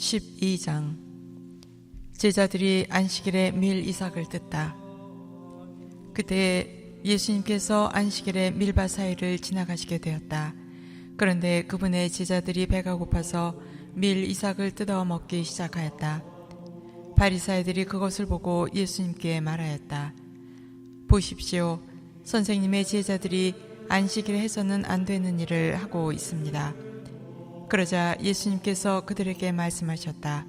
12장. 제자들이 안식일에 밀 이삭을 뜯다. 그때 예수님께서 안식일에 밀밭 사이를 지나가시게 되었다. 그런데 그분의 제자들이 배가 고파서 밀 이삭을 뜯어 먹기 시작하였다. 바리사이들이 그것을 보고 예수님께 말하였다. 보십시오. 선생님의 제자들이 안식일에 해서는 안 되는 일을 하고 있습니다. 그러자 예수님께서 그들에게 말씀하셨다.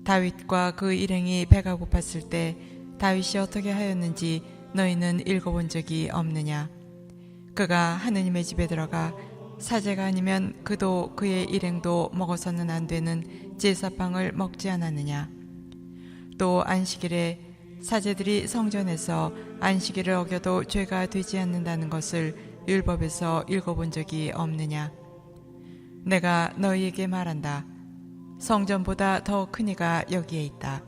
다윗과 그 일행이 배가 고팠을 때 다윗이 어떻게 하였는지 너희는 읽어본 적이 없느냐? 그가 하느님의 집에 들어가 사제가 아니면 그도 그의 일행도 먹어서는 안 되는 제사빵을 먹지 않았느냐? 또 안식일에 사제들이 성전에서 안식일을 어겨도 죄가 되지 않는다는 것을 율법에서 읽어본 적이 없느냐? 내가 너희에게 말한다. 성전보다 더 큰 이가 여기에 있다.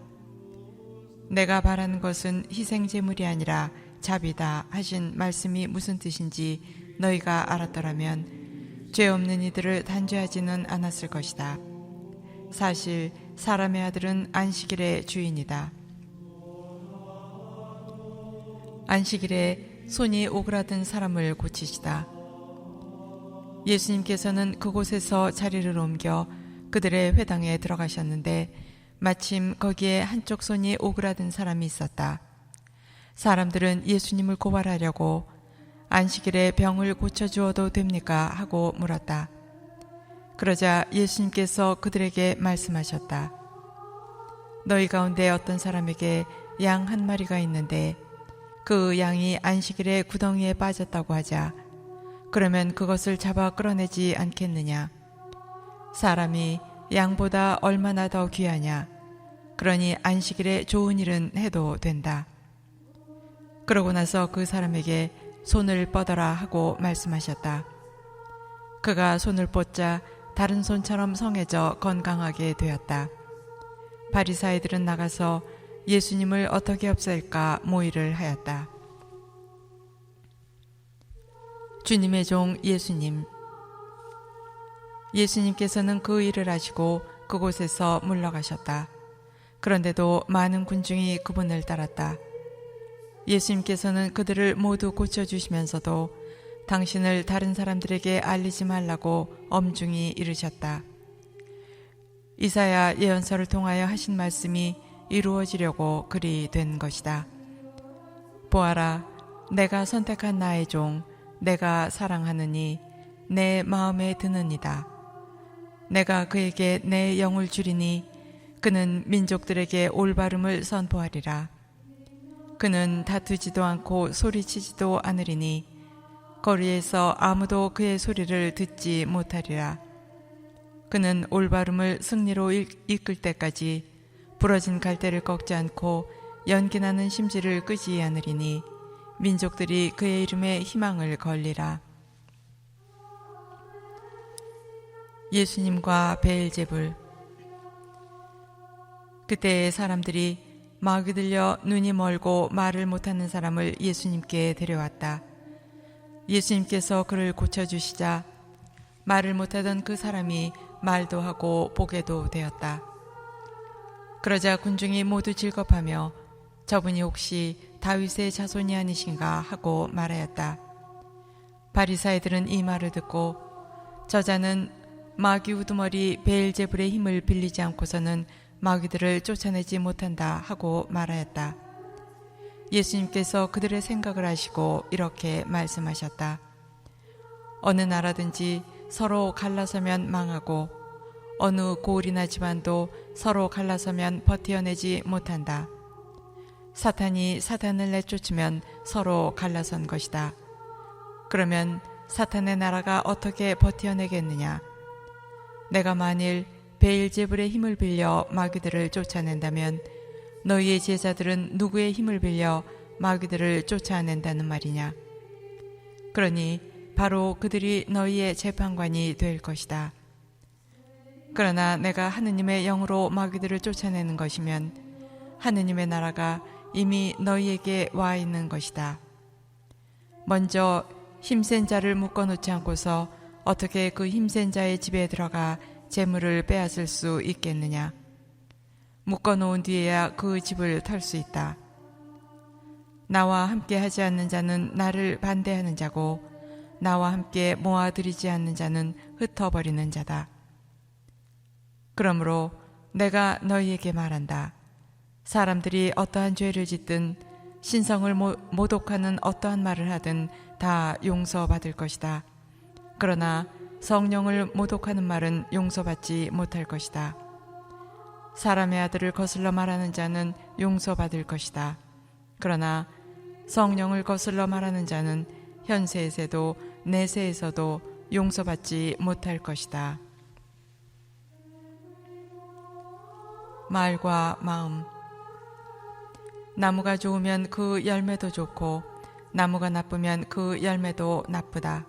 내가 바라는 것은 희생제물이 아니라 자비다 하신 말씀이 무슨 뜻인지 너희가 알았더라면 죄 없는 이들을 단죄하지는 않았을 것이다. 사실 사람의 아들은 안식일의 주인이다. 안식일에 손이 오그라든 사람을 고치시다. 예수님께서는 그곳에서 자리를 옮겨 그들의 회당에 들어가셨는데 마침 거기에 한쪽 손이 오그라든 사람이 있었다. 사람들은 예수님을 고발하려고 안식일에 병을 고쳐주어도 됩니까? 하고 물었다. 그러자 예수님께서 그들에게 말씀하셨다. 너희 가운데 어떤 사람에게 양 한 마리가 있는데 그 양이 안식일에 구덩이에 빠졌다고 하자. 그러면 그것을 잡아 끌어내지 않겠느냐? 사람이 양보다 얼마나 더 귀하냐? 그러니 안식일에 좋은 일은 해도 된다. 그러고 나서 그 사람에게 손을 뻗어라 하고 말씀하셨다. 그가 손을 뻗자 다른 손처럼 성해져 건강하게 되었다. 바리사이들은 나가서 예수님을 어떻게 없앨까 모의를 하였다. 주님의 종 예수님. 예수님께서는 그 일을 하시고 그곳에서 물러가셨다. 그런데도 많은 군중이 그분을 따랐다. 예수님께서는 그들을 모두 고쳐주시면서도 당신을 다른 사람들에게 알리지 말라고 엄중히 이르셨다. 이사야 예언서를 통하여 하신 말씀이 이루어지려고 그리 된 것이다. 보아라, 내가 선택한 나의 종, 내가 사랑하느니 내 마음에 드느니다. 내가 그에게 내 영을 주리니 그는 민족들에게 올바름을 선포하리라. 그는 다투지도 않고 소리치지도 않으리니 거리에서 아무도 그의 소리를 듣지 못하리라. 그는 올바름을 승리로 이끌 때까지 부러진 갈대를 꺾지 않고 연기나는 심지를 끄지 않으리니 민족들이 그의 이름에 희망을 걸리라. 예수님과 베엘제불. 그때 사람들이 마귀 들려 눈이 멀고 말을 못하는 사람을 예수님께 데려왔다. 예수님께서 그를 고쳐주시자 말을 못하던 그 사람이 말도 하고 보게도 되었다. 그러자 군중이 모두 즐겁하며 저분이 혹시 다윗의 자손이 아니신가 하고 말하였다. 바리사이들은 이 말을 듣고 저자는 마귀 우두머리 베엘제불의 힘을 빌리지 않고서는 마귀들을 쫓아내지 못한다 하고 말하였다. 예수님께서 그들의 생각을 아시고 이렇게 말씀하셨다. 어느 나라든지 서로 갈라서면 망하고 어느 고을이나 집안도 서로 갈라서면 버티어내지 못한다. 사탄이 사탄을 내쫓으면 서로 갈라선 것이다. 그러면 사탄의 나라가 어떻게 버티어내겠느냐? 내가 만일 베엘제불의 힘을 빌려 마귀들을 쫓아낸다면 너희의 제자들은 누구의 힘을 빌려 마귀들을 쫓아낸다는 말이냐? 그러니 바로 그들이 너희의 재판관이 될 것이다. 그러나 내가 하느님의 영으로 마귀들을 쫓아내는 것이면 하느님의 나라가 이미 너희에게 와 있는 것이다. 먼저 힘센 자를 묶어놓지 않고서 어떻게 그 힘센 자의 집에 들어가 재물을 빼앗을 수 있겠느냐? 묶어놓은 뒤에야 그 집을 털 수 있다. 나와 함께 하지 않는 자는 나를 반대하는 자고 나와 함께 모아들이지 않는 자는 흩어버리는 자다. 그러므로 내가 너희에게 말한다. 사람들이 어떠한 죄를 짓든 신성을 모독하는 어떠한 말을 하든 다 용서받을 것이다. 그러나 성령을 모독하는 말은 용서받지 못할 것이다. 사람의 아들을 거슬러 말하는 자는 용서받을 것이다. 그러나 성령을 거슬러 말하는 자는 현세에서도 내세에서도 용서받지 못할 것이다. 말과 마음. 나무가 좋으면 그 열매도 좋고 나무가 나쁘면 그 열매도 나쁘다.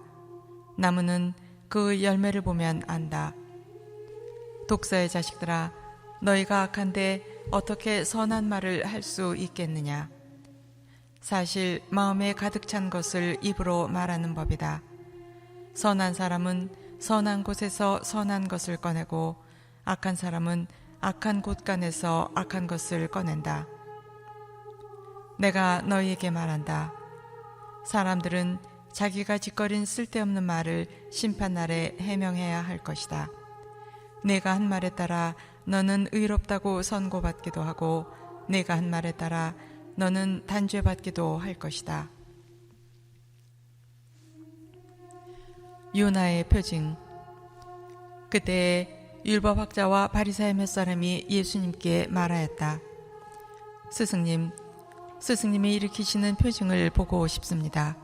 나무는 그 열매를 보면 안다. 독사의 자식들아, 너희가 악한데 어떻게 선한 말을 할 수 있겠느냐? 사실 마음에 가득 찬 것을 입으로 말하는 법이다. 선한 사람은 선한 곳에서 선한 것을 꺼내고 악한 사람은 악한 곳간에서 악한 것을 꺼낸다. 내가 너희에게 말한다. 사람들은 자기가 짓거린 쓸데없는 말을 심판날에 해명해야 할 것이다. 내가 한 말에 따라 너는 의롭다고 선고받기도 하고 내가 한 말에 따라 너는 단죄받기도 할 것이다. 요나의 표징. 그때 율법학자와 바리사의 몇 사람이 예수님께 말하였다. 스승님이 일으키시는 표징을 보고 싶습니다.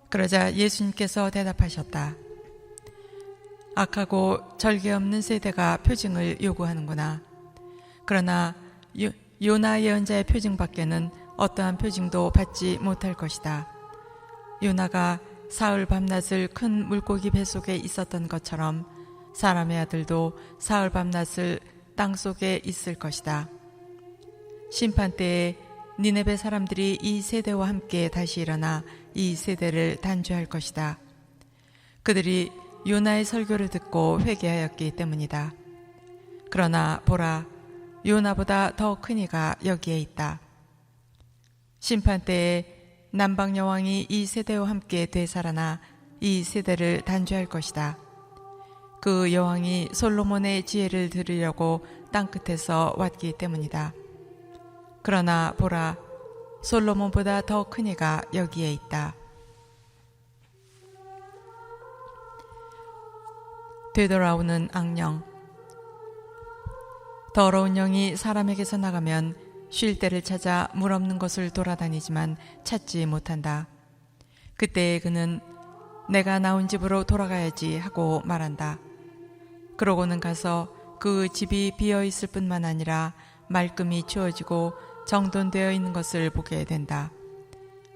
그러자 예수님께서 대답하셨다. 악하고 절개 없는 세대가 표징을 요구하는구나. 그러나 요나 예언자의 표징밖에는 어떠한 표징도 받지 못할 것이다. 요나가 사흘 밤낮을 큰 물고기 뱃속에 있었던 것처럼 사람의 아들도 사흘 밤낮을 땅속에 있을 것이다. 심판때에 니네베 사람들이 이 세대와 함께 다시 일어나 이 세대를 단죄할 것이다. 그들이 요나의 설교를 듣고 회개하였기 때문이다. 그러나 보라, 요나보다 더 큰 이가 여기에 있다. 심판때에 남방 여왕이 이 세대와 함께 되살아나 이 세대를 단죄할 것이다. 그 여왕이 솔로몬의 지혜를 들으려고 땅끝에서 왔기 때문이다. 그러나 보라, 솔로몬보다 더 큰 이가 여기에 있다. 되돌아오는 악령. 더러운 영이 사람에게서 나가면 쉴 때를 찾아 물 없는 곳을 돌아다니지만 찾지 못한다. 그때 그는 내가 나온 집으로 돌아가야지 하고 말한다. 그러고는 가서 그 집이 비어 있을 뿐만 아니라 말끔히 치워지고 정돈되어 있는 것을 보게 된다.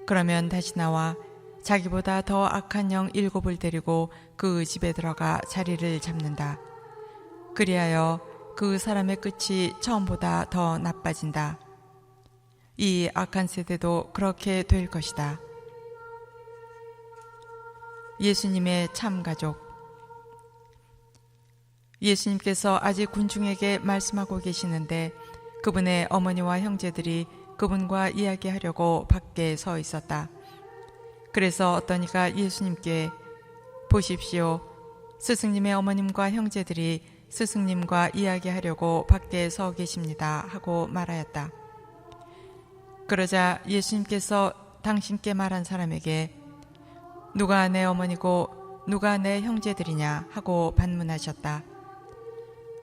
그러면 다시 나와 자기보다 더 악한 영 7을 데리고 그 집에 들어가 자리를 잡는다. 그리하여 그 사람의 끝이 처음보다 더 나빠진다. 이 악한 세대도 그렇게 될 것이다. 예수님의 참가족. 예수님께서 아직 군중에게 말씀하고 계시는데 그분의 어머니와 형제들이 그분과 이야기하려고 밖에 서 있었다. 그래서 어떤 이가 예수님께 보십시오. 스승님의 어머님과 형제들이 스승님과 이야기하려고 밖에 서 계십니다 하고 말하였다. 그러자 예수님께서 당신께 말한 사람에게 누가 내 어머니고 누가 내 형제들이냐 하고 반문하셨다.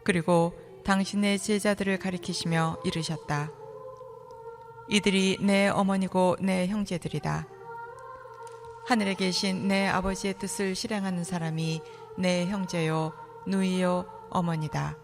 그리고 당신의 제자들을 가리키시며 이르셨다. 이들이 내 어머니고 내 형제들이다. 하늘에 계신 내 아버지의 뜻을 실행하는 사람이 내 형제요 누이요 어머니다.